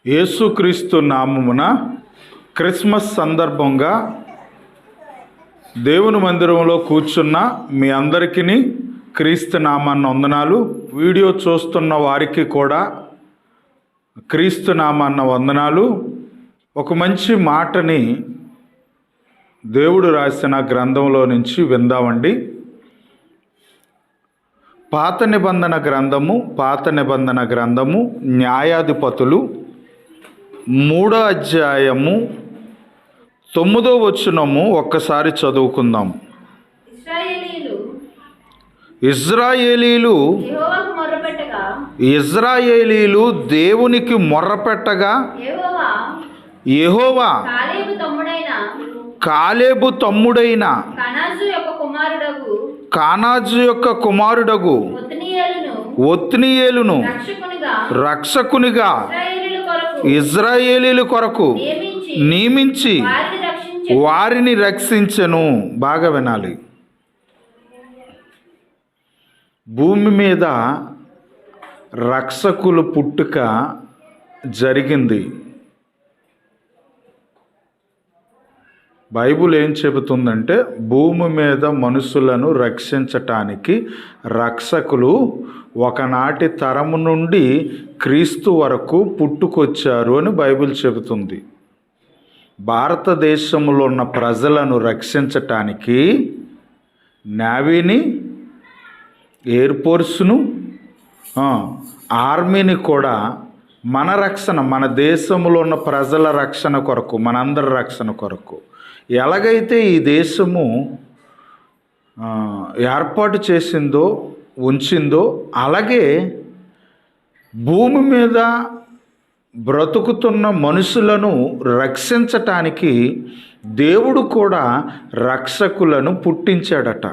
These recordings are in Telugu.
యేసుక్రీస్తు నామమున క్రిస్మస్ సందర్భంగా దేవుని మందిరంలో కూర్చున్న మీ అందరికీ క్రీస్తు నామాన్న వందనాలు. వీడియో చూస్తున్న వారికి కూడా క్రీస్తు నామాన్న వందనాలు. ఒక మంచి మాటని దేవుడు రాసిన గ్రంథంలో నుంచి విందామండి. పాత నిబంధన గ్రంథము న్యాయాధిపతులు 3వ అధ్యాయము 9వ వచనము ఒక్కసారి చదువుకుందాం. ఇజ్రాయేలీలు దేవునికి మొర్రపెట్టగా యెహోవా కాలేబు తమ్ముడైన కానాజు యొక్క కుమారుడగు ఒత్నియేలును రక్షకునిగా ఇజ్రాయేలీల కొరకు నియమించి వారిని రక్షించెను. బాగా వినాలి. భూమి మీద రక్షకులు పుట్టుక జరిగింది. బైబుల్ ఏం చెబుతుందంటే భూమి మీద మనుషులను రక్షించటానికి రక్షకులు ఒకనాటి తరము నుండి క్రీస్తు వరకు పుట్టుకొచ్చారు అని బైబిల్ చెబుతుంది. భారతదేశంలో ఉన్న ప్రజలను రక్షించటానికి నేవీని, ఎయిర్ ఫోర్స్ను, ఆర్మీని కూడా మన రక్షణ, మన దేశంలో ఉన్న ప్రజల రక్షణ కొరకు, మనందరి రక్షణ కొరకు ఎలాగైతే ఈ దేశము ఏర్పాటు చేసిందో ఉంచిందో అలాగే భూమి మీద బ్రతుకుతున్న మనుషులను రక్షించటానికి దేవుడు కూడా రక్షకులను పుట్టించాడట.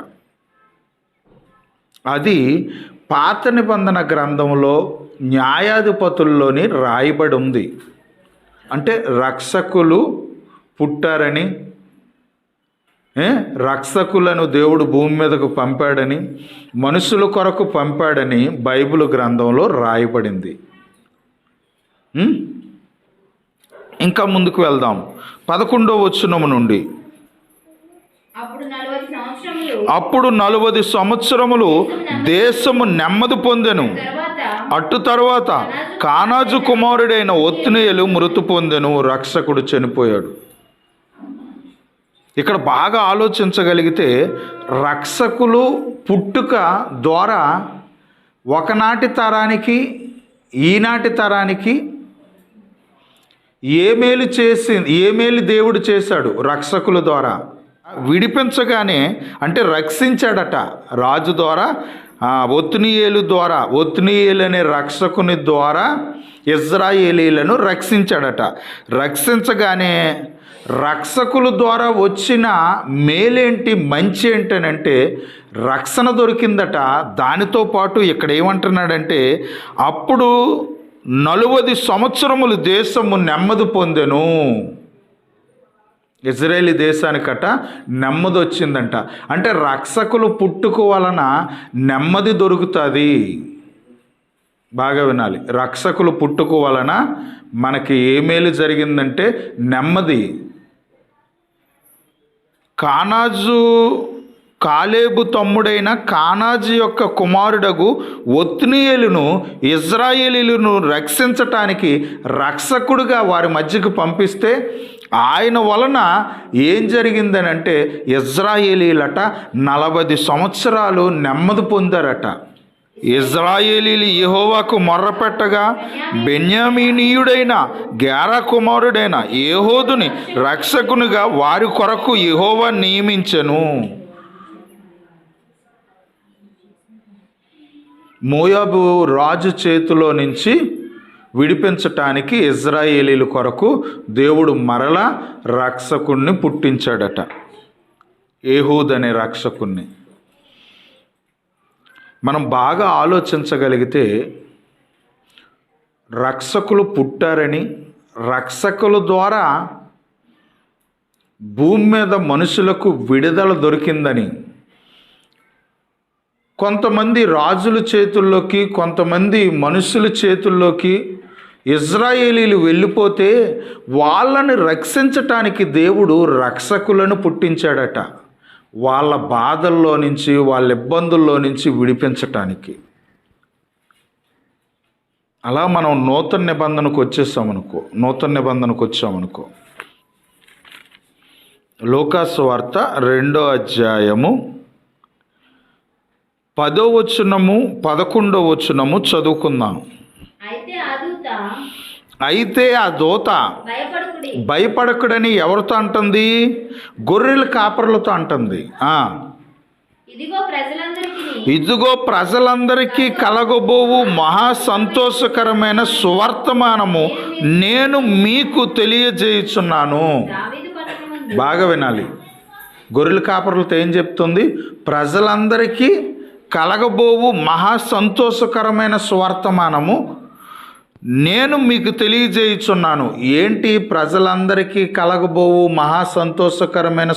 అది పాత నిబంధన గ్రంథంలో న్యాయాధిపతుల్లోని రాయబడి ఉంది. అంటే రక్షకులు పుట్టారని, రక్షకులను దేవుడు భూమి మీదకు పంపాడని, మనుషుల కొరకు పంపాడని బైబిల్ గ్రంథంలో రాయబడింది. ఇంకా ముందుకు వెళ్దాం. 11వ వచనము నుండి, అప్పుడు 40 సంవత్సరములు దేశము నెమ్మది పొందెను. అటు తర్వాత కానాజు కుమారుడైన ఒత్నియేలు మృతి పొందెను. రక్షకుడు చనిపోయాడు. ఇక్కడ బాగా ఆలోచించగలిగితే రక్షకులు పుట్టుక ద్వారా ఒకనాటి తరానికి ఈనాటి తరానికి ఏ మేలు దేవుడు చేశాడు రక్షకుల ద్వారా. విడిపించగానే అంటే రక్షించాడట రాజు ద్వారా, ఒత్నియేలు ద్వారా, ఒత్నియేలు అనే రక్షకుని ద్వారా ఇజ్రాయేలీలను రక్షించాడట. రక్షించగానే రక్షకుల ద్వారా వచ్చిన మేలేంటి, మంచి ఏంటనంటే రక్షణ దొరికిందట. దానితో పాటు ఇక్కడ ఏమంటున్నాడంటే అప్పుడు 40 సంవత్సరములు దేశము నెమ్మది పొందెను. ఇజ్రాయేలీ దేశానికట నెమ్మది వచ్చిందంట. అంటే రక్షకులు పుట్టుక వలన నెమ్మది దొరుకుతుంది. బాగా వినాలి. రక్షకులు పుట్టుక వలన మనకి ఏ మేలు జరిగిందంటే నెమ్మది. కాలేబు తమ్ముడైన కానాజు యొక్క కుమారుడగు ఒత్నియేలును ఇజ్రాయేలీలను రక్షించటానికి రక్షకుడిగా వారి మధ్యకు పంపిస్తే ఆయన వలన ఏం జరిగిందని అంటే ఇజ్రాయేలీలట 40 సంవత్సరాలు నెమ్మది పొందారట. ఇజ్రాయేలీలు యెహోవాకు మొర్రపెట్టగా బెన్యామీనీయుడైన గేరా కుమారుడైన ఏహూదుని రక్షకునిగా వారి కొరకు యెహోవా నియమించెను. మోయాబు రాజు చేతిలో నుంచి విడిపించటానికి ఇజ్రాయేలీల కొరకు దేవుడు మరలా రక్షకుణ్ణి పుట్టించాడట, ఏహూద్ అనే రక్షకుణ్ణి. మనం బాగా ఆలోచించగలిగితే రక్షకులు పుట్టారని, రక్షకుల ద్వారా భూమి మీద మనుషులకు విడుదల దొరికిందని, కొంతమంది రాజుల చేతుల్లోకి, కొంతమంది మనుషుల చేతుల్లోకి ఇజ్రాయేలీలు వెళ్ళిపోతే వాళ్ళని రక్షించటానికి దేవుడు రక్షకులను పుట్టించాడట. వాళ్ళ బాధల్లో నుంచి, వాళ్ళ ఇబ్బందుల్లో నుంచి విడిపించటానికి. అలా మనం నూతన నిబంధనకు వచ్చామనుకో లూకాసు వార్త 2వ అధ్యాయము 10వ వచనము 11వ వచనము చదువుకుందాం. అయితే ఆ దూత భయపడకుడని ఎవరితో అంటుంది? గొర్రెల కాపరులతో అంటుంది. ఇదిగో ప్రజలందరికీ కలగబోవు మహా సంతోషకరమైన సువర్తమానము నేను మీకు తెలియజేయుచున్నాను. బాగా వినాలి. గొర్రెల కాపరులతో ఏం చెప్తుంది? ప్రజలందరికీ కలగబోవు మహా సంతోషకరమైన సువర్తమానము నేను మీకు తెలియజేయుచున్నాను. ఏంటి ప్రజలందరికీ కలగబోవు మహా సంతోషకరమైన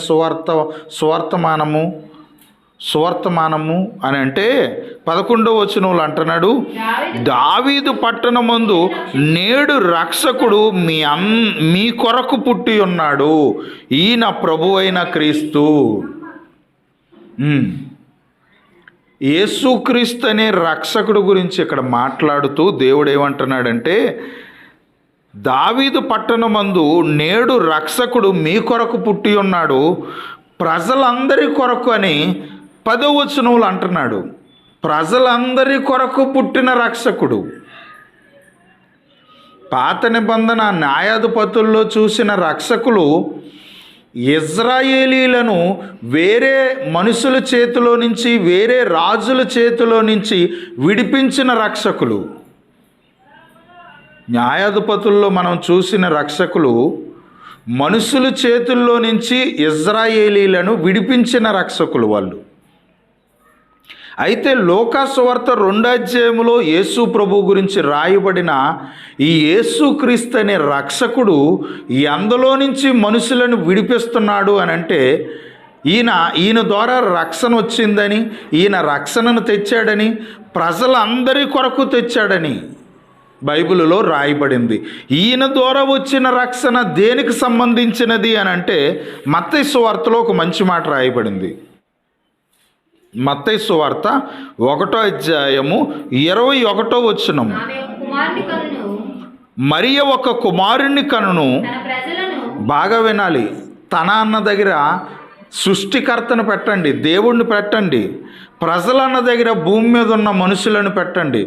సువర్తమానము అని అంటే 11వ వచనంలో అంటున్నాడు, దావీదు పట్టణమందు నేడు రక్షకుడు మీ కొరకు పుట్టి ఉన్నాడు, ఈయన ప్రభువైన క్రీస్తు. యేసుక్రీస్తు అనే రక్షకుడు గురించి ఇక్కడ మాట్లాడుతూ దేవుడు ఏమంటున్నాడంటే, దావీదు పట్టణమందు నేడు రక్షకుడు మీ కొరకు పుట్టి ఉన్నాడు, ప్రజలందరి కొరకు అని 10వ వచనంలో అంటున్నాడు. ప్రజలందరి కొరకు పుట్టిన రక్షకుడు. పాత నిబంధన న్యాయాధిపతుల్లో చూసిన రక్షకులు ఇజ్రాయేలీలను వేరే మనుషుల చేతిలో నుంచి, వేరే రాజుల చేతిలో నుంచి విడిపించిన రక్షకులు. న్యాయాధిపతుల్లో మనం చూసిన రక్షకులు మనుషుల చేతుల్లో నుంచి ఇజ్రాయేలీలను విడిపించిన రక్షకులు వాళ్ళు. అయితే లూకాసు వార్త 2వ అధ్యాయంలో యేసు ప్రభు గురించి రాయబడిన ఈ యేసుక్రీస్తు అనే రక్షకుడు అందులో నుంచి మనుషులను విడిపిస్తున్నాడు అని అంటే ఈయన ద్వారా రక్షణ వచ్చిందని, ఈయన రక్షణను తెచ్చాడని, ప్రజలందరి కొరకు తెచ్చాడని బైబిలులో రాయబడింది. ఈయన ద్వారా వచ్చిన రక్షణ దేనికి సంబంధించినది అని అంటే మత్తయి సువార్తలో ఒక మంచి మాట రాయబడింది. మత్తయి సువార్త 1వ అధ్యాయము 21వ వచనము, మరియ ఒక కుమారుని కనును. బాగా వినాలి. తన అన్న దగ్గర సృష్టికర్తను పెట్టండి, దేవుణ్ణి పెట్టండి. ప్రజలన్న దగ్గర భూమి మీద ఉన్న మనుషులను పెట్టండి.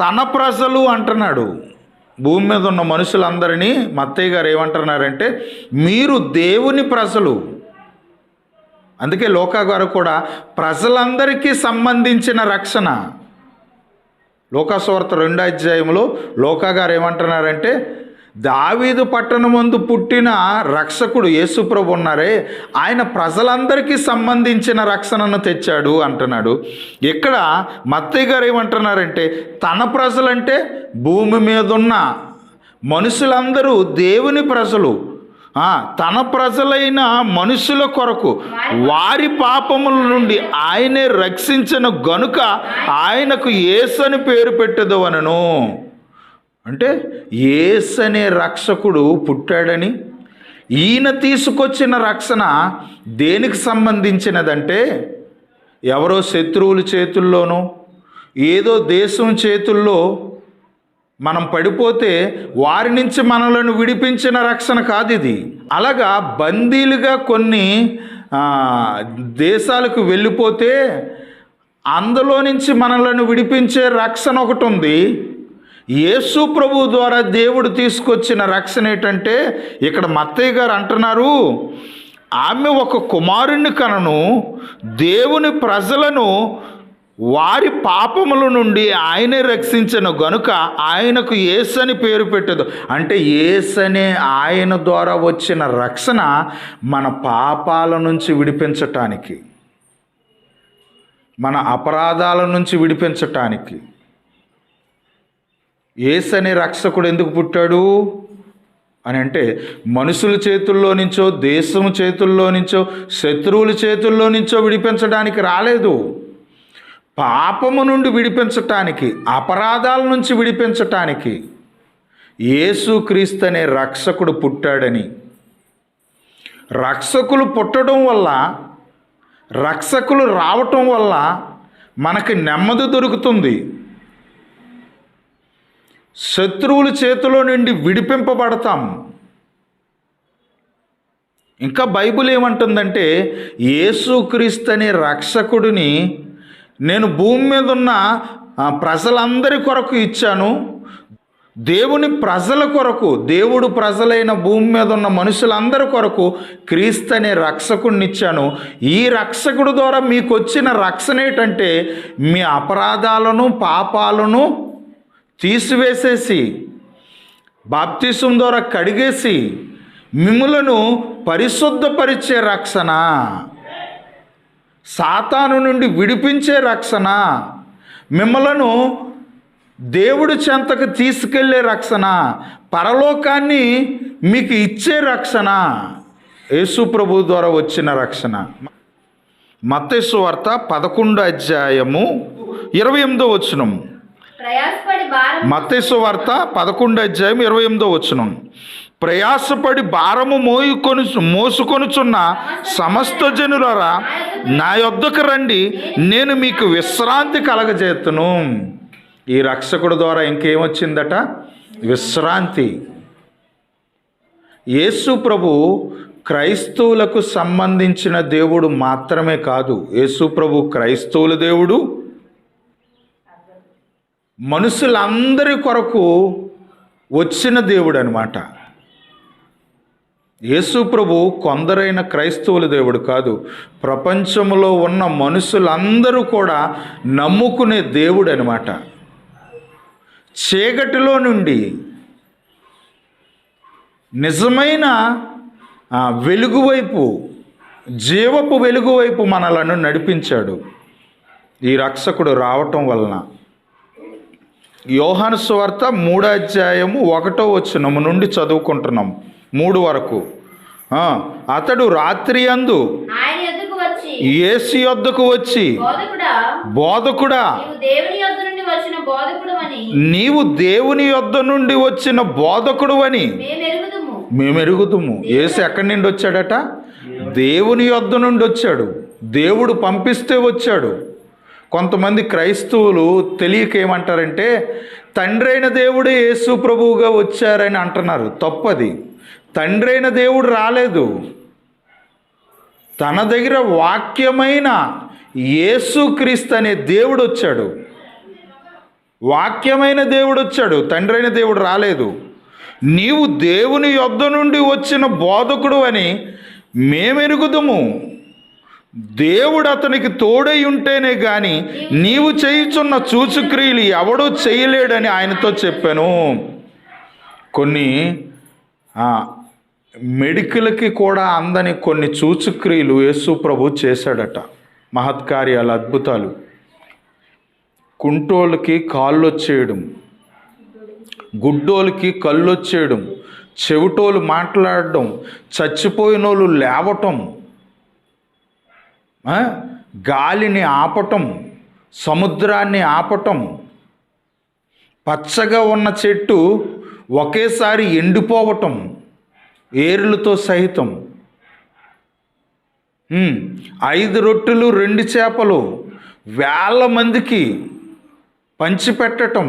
తన ప్రజలు అంటున్నాడు. భూమి మీద ఉన్న మనుషులందరినీ మత్తయ్య గారు ఏమంటున్నారంటే, మీరు దేవుని ప్రజలు. అందుకే లోకా గారు కూడా ప్రజలందరికీ సంబంధించిన రక్షణ. లూకాసు వార్త 2వ అధ్యాయంలో లోకా గారు ఏమంటున్నారంటే, దావీదు పట్టణమందు పుట్టిన రక్షకుడు యేసుప్రభు ఉన్నారే, ఆయన ప్రజలందరికీ సంబంధించిన రక్షణను తెచ్చాడు అంటున్నాడు. ఇక్కడ మత్తయ్య గారు ఏమంటున్నారంటే, తన ప్రజలంటే భూమి మీద ఉన్న మనుషులందరూ దేవుని ప్రజలు. తన ప్రజలైన మనుషుల కొరకు వారి పాపముల నుండి ఆయనే రక్షించిన గనుక ఆయనకు యేసు అని పేరు పెట్టెదవనెను. అంటే యేసు అనే రక్షకుడు పుట్టాడని, ఈయన తీసుకొచ్చిన రక్షణ దేనికి సంబంధించినదంటే, ఎవరో శత్రువుల చేతుల్లోనో ఏదో దేశం చేతుల్లో మనం పడిపోతే వారి నుంచి మనలను విడిపించిన రక్షణ కాదు ఇది. అలాగా బందీలుగా కొన్ని దేశాలకు వెళ్ళిపోతే అందులో నుంచి మనలను విడిపించే రక్షణ ఒకటి ఉంది. యేసు ప్రభు ద్వారా దేవుడు తీసుకొచ్చిన రక్షణ ఏంటంటే, ఇక్కడ మత్తయ్య గారు అంటున్నారు, ఆమె ఒక కుమారుణ్ణి కనను, దేవుని ప్రజలను వారి పాపముల నుండి ఆయనే రక్షించను గనుక ఆయనకు యేసు అని పేరు పెట్టదు. అంటే యేసు అనే ఆయన ద్వారా వచ్చిన రక్షణ మన పాపాల నుంచి విడిపించటానికి, మన అపరాధాల నుంచి విడిపించటానికి. యేసు అనే రక్షకుడు ఎందుకు పుట్టాడు అని అంటే, మనుషుల చేతుల్లో నుంచో, దేశం చేతుల్లో నుంచో, శత్రువుల చేతుల్లో నుంచో విడిపించడానికి రాలేదు. పాపము నుండి విడిపించటానికి, అపరాధాల నుంచి విడిపించటానికి. యేసుక్రీస్తు అనే రక్షకుడు పుట్టాడని. రక్షకులు పుట్టడం వల్ల, రక్షకులు రావటం వల్ల మనకి నెమ్మది దొరుకుతుంది. శత్రువుల చేతిలో నుండి విడిపింపబడతాం. ఇంకా బైబిల్ ఏమంటుందంటే, యేసుక్రీస్తు అనే రక్షకుడిని నేను భూమి మీద ఉన్న ప్రజలందరి కొరకు ఇచ్చాను. దేవుని ప్రజల కొరకు, దేవుడు ప్రజలైన భూమి మీద ఉన్న మనుషులందరి కొరకు క్రీస్తు అనే రక్షకుడిని ఇచ్చాను. ఈ రక్షకుడు ద్వారా మీకు వచ్చిన రక్షణ ఏంటంటే, మీ అపరాధాలను పాపాలను తీసివేసేసి, బాప్తిసం ద్వారా కడిగేసి, మిమ్ములను పరిశుద్ధపరిచే రక్షణ, సాతాను నుండి విడిపించే రక్షణ, మిమ్మలను దేవుడి చెంతకు తీసుకెళ్లే రక్షణ, పరలోకాన్ని మీకు ఇచ్చే రక్షణ యేసు ప్రభు ద్వారా వచ్చిన రక్షణ. మత్తయి సువార్త 11:28. మత్తయి సువార్త 11:28. ప్రయాసపడి భారము మోసుకొనుచున్న సమస్త జనులారా నా యొద్దకు రండి, నేను మీకు విశ్రాంతి కలగజేతును. ఈ రక్షకుడు ద్వారా ఇంకేమొచ్చిందట? విశ్రాంతి. యేసు ప్రభు క్రైస్తవులకు సంబంధించిన దేవుడు మాత్రమే కాదు. యేసు ప్రభు క్రైస్తవుల దేవుడు, మనుషులందరి కొరకు వచ్చిన దేవుడు అన్నమాట. యేసు ప్రభు కొందరైన క్రైస్తవుల దేవుడు కాదు, ప్రపంచంలో ఉన్న మనుషులందరూ కూడా నమ్ముకునే దేవుడు అన్నమాట. చీకటిలో నుండి నిజమైన వెలుగు వైపు, జీవపు వెలుగు వైపు మనలను నడిపించాడు ఈ రక్షకుడు రావటం వలన. యోహాను సువార్త 3:1 నుండి చదువుకుంటున్నాం, 3 వరకు. అతడు రాత్రి అందు యేసు యొద్దకు వచ్చి, బోధకుడా, నీవు దేవుని యొద్ద నుండి వచ్చిన బోధకుడు అని మేమెరుగుదుము. యేసు ఎక్కడి నుండి వచ్చాడట? దేవుని యొద్ద నుండి వచ్చాడు. దేవుడు పంపిస్తే వచ్చాడు. కొంతమంది క్రైస్తవులు తెలియక ఏమంటారంటే, తండ్రి అయిన దేవుడే యేసు ప్రభువుగా వచ్చారని అంటున్నారు. తప్పది. తండ్రి అయిన దేవుడు రాలేదు. తన దగ్గర వాక్యమైన యేసుక్రీస్తు అనే దేవుడు వచ్చాడు. వాక్యమైన దేవుడు వచ్చాడు, తండ్రి అయిన దేవుడు రాలేదు. నీవు దేవుని యొద్ద నుండి వచ్చిన బోధకుడు అని మేమెరుగుదుము. దేవుడు అతనికి తోడై ఉంటేనే కానీ నీవు చేయుచున్న సూచక్రియలు ఎవడూ చేయలేడని ఆయనతో చెప్పాను. కొన్ని మెడికల్కి కూడా అందని కొన్ని సూచక్రియలు యేసు ప్రభు చేశాడట. మహత్కార్యాలు, అద్భుతాలు. కుంటోళ్ళకి కాళ్ళు వచ్చేయడం, గుడ్డోళ్ళకి కళ్ళు వచ్చేయడం, చెవిటోళ్ళు మాట్లాడడం, చచ్చిపోయిన వాళ్ళు లేవటం, గాలిని ఆపటం, సముద్రాన్ని ఆపటం, పచ్చగా ఉన్న చెట్టు ఒకేసారి ఎండిపోవటం ఏర్లతో సహితం, 5 రొట్టెలు 2 చేపలు వేల మందికి పంచిపెట్టటం.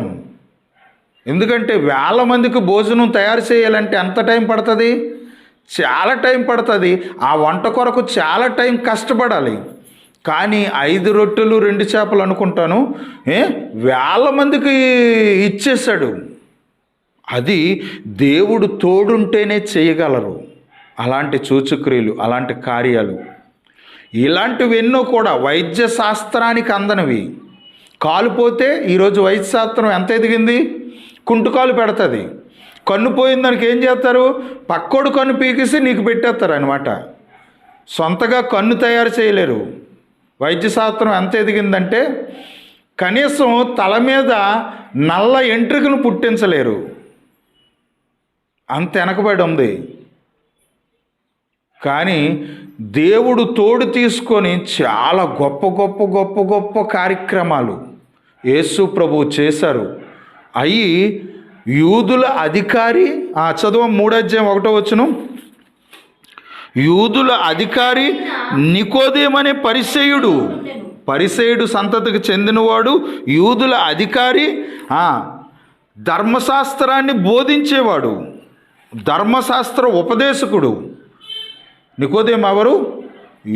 ఎందుకంటే వేల మందికి భోజనం తయారు చేయాలంటే ఎంత టైం పడుతుంది? చాలా టైం పడుతుంది. ఆ వంట కొరకు చాలా టైం కష్టపడాలి. కానీ 5 రొట్టెలు 2 చేపలు అనుకుంటాను వేల మందికి ఇచ్చేశాడు. అది దేవుడు తోడుంటేనే చేయగలరు అలాంటి సూచక్రియలు, అలాంటి కార్యాలు. ఇలాంటివి ఎన్నో కూడా వైద్య శాస్త్రానికి అందనివి. కాలుపోతే ఈరోజు వైద్య శాస్త్రం ఎంత ఎదిగింది? కుంటుకాలు పెడుతుంది. కన్ను పోయిన దానికి ఏం చేస్తారు? పక్కోడు కన్ను పీకేసి నీకు పెట్టేస్తారు అనమాట. సొంతగా కన్ను తయారు చేయలేరు. వైద్య శాస్త్రం ఎంత ఎదిగిందంటే కనీసం తల మీద నల్ల ఎంట్రుకను పుట్టించలేరు, అంత వెనకబడి ఉంది. కానీ దేవుడు తోడు తీసుకొని చాలా గొప్ప గొప్ప గొప్ప గొప్ప కార్యక్రమాలు యేసు ప్రభువు చేశారు. అవి యూదుల అధికారి, చదువు 3:1 యూదుల అధికారి నికోదేమనే పరిసయ్యుడు సంతతికి చెందినవాడు, యూదుల అధికారి, ధర్మశాస్త్రాన్ని బోధించేవాడు, ధర్మశాస్త్ర ఉపదేశకుడు. నికోదేము ఎవరు?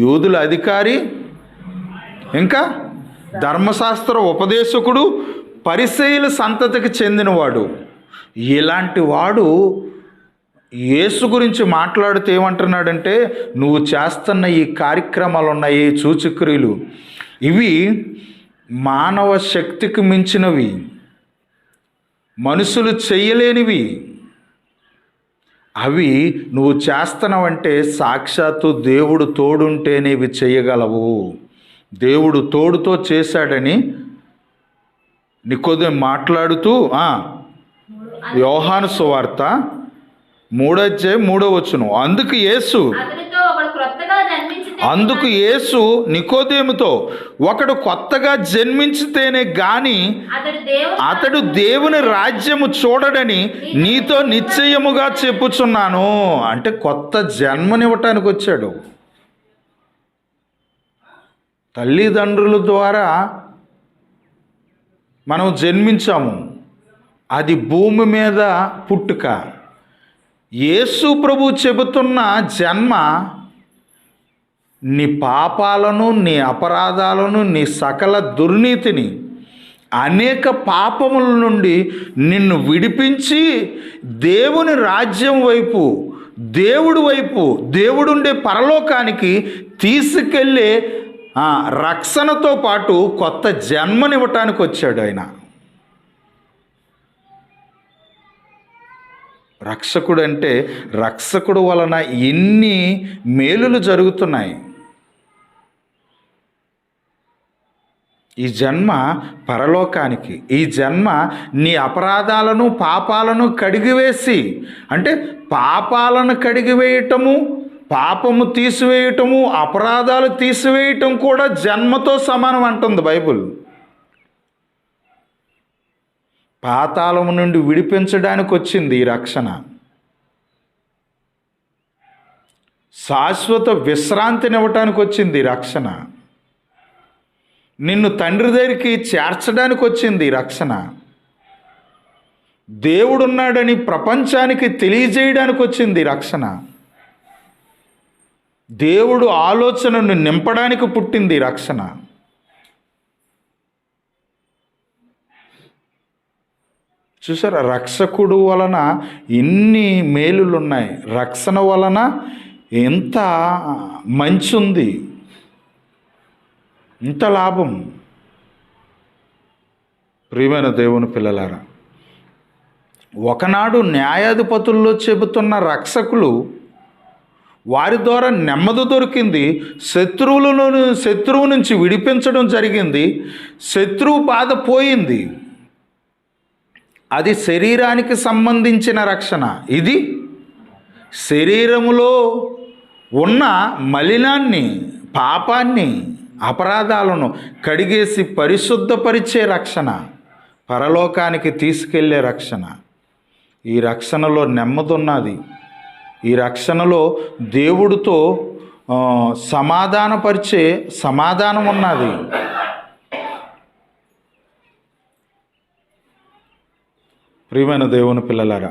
యూదుల అధికారి, ఇంకా ధర్మశాస్త్ర ఉపదేశకుడు, పరిసయ్యుల సంతతికి చెందినవాడు. ఇలాంటి వాడు యేసు గురించి మాట్లాడుతూ ఏమంటున్నాడంటే, నువ్వు చేస్తున్న ఈ కార్యక్రమాలు ఉన్నాయి, సూచక్రియలు, ఇవి మానవ శక్తికి మించినవి, మనుషులు చెయ్యలేనివి. అవి నువ్వు చేస్తున్నావంటే సాక్షాత్తు దేవుడు తోడుంటేనే ఇవి చేయగలవు. దేవుడు తోడుతో చేశాడని నికోదేము మాట్లాడుతూ యోహాను సువార్త 3:3 అందుకు యేసు నికోదేముతో, ఒకడు కొత్తగా జన్మించితేనే గాని అతడు దేవుని రాజ్యము చూడడని నీతో నిశ్చయముగా చెప్పుచున్నాను. అంటే కొత్త జన్మనివ్వటానికి వచ్చాడు. తల్లిదండ్రుల ద్వారా మనం జన్మించాము, అది భూమి మీద పుట్టుక. యేసు ప్రభు చెబుతున్న జన్మ నీ పాపాలను, నీ అపరాధాలను, నీ సకల దుర్నీతిని, అనేక పాపముల నుండి నిన్ను విడిపించి దేవుని రాజ్యం వైపు, దేవుడి వైపు, దేవుడుండే పరలోకానికి తీసుకెళ్ళే రక్షణతో పాటు కొత్త జన్మనివ్వటానికి వచ్చాడు ఆయన. రక్షకుడు అంటే రక్షకుడు వలన ఎన్ని మేలులు జరుగుతున్నాయి. ఈ జన్మ పరలోకానికి, ఈ జన్మ నీ అపరాధాలను, పాపాలను కడిగివేసి, అంటే పాపాలను కడిగివేయటము, పాపము తీసివేయటము, అపరాధాలు తీసివేయటం కూడా జన్మతో సమానం అంటుంది బైబిల్. పాతాళము నుండి విడిపించడానికి వచ్చింది ఈ రక్షణ. శాశ్వత విశ్రాంతినివ్వటానికి వచ్చింది ఈ రక్షణ. నిన్ను తండ్రి దగ్గరికి చేర్చడానికి వచ్చింది ఈ రక్షణ. దేవుడున్నాడని ప్రపంచానికి తెలియజేయడానికి వచ్చింది ఈ రక్షణ. దేవుడు ఆలోచనను నింపడానికి పుట్టింది ఈ రక్షణ. చూసారా, రక్షకుడు వలన ఎన్ని మేలులు ఉన్నాయి, రక్షణ వలన ఎంత మంచి ఉంది, ఇంత లాభం. ప్రియమైన దేవుని పిల్లలారా, ఒకనాడు న్యాయాధిపతుల్లో చెబుతున్న రక్షకులు, వారి ద్వారా నెమ్మది దొరికింది, శత్రువు నుంచి విడిపించడం జరిగింది, శత్రువు బాధ పోయింది. అది శరీరానికి సంబంధించిన రక్షణ. ఇది శరీరములో ఉన్న మలినాన్ని, పాపాన్ని, అపరాధాలను కడిగేసి పరిశుద్ధపరిచే రక్షణ, పరలోకానికి తీసుకెళ్లే రక్షణ. ఈ రక్షణలో నెమ్మది ఉన్నది. ఈ రక్షణలో దేవుడితో సమాధానపరిచే సమాధానం ఉన్నది. ప్రియమైన దేవుని పిల్లలారా,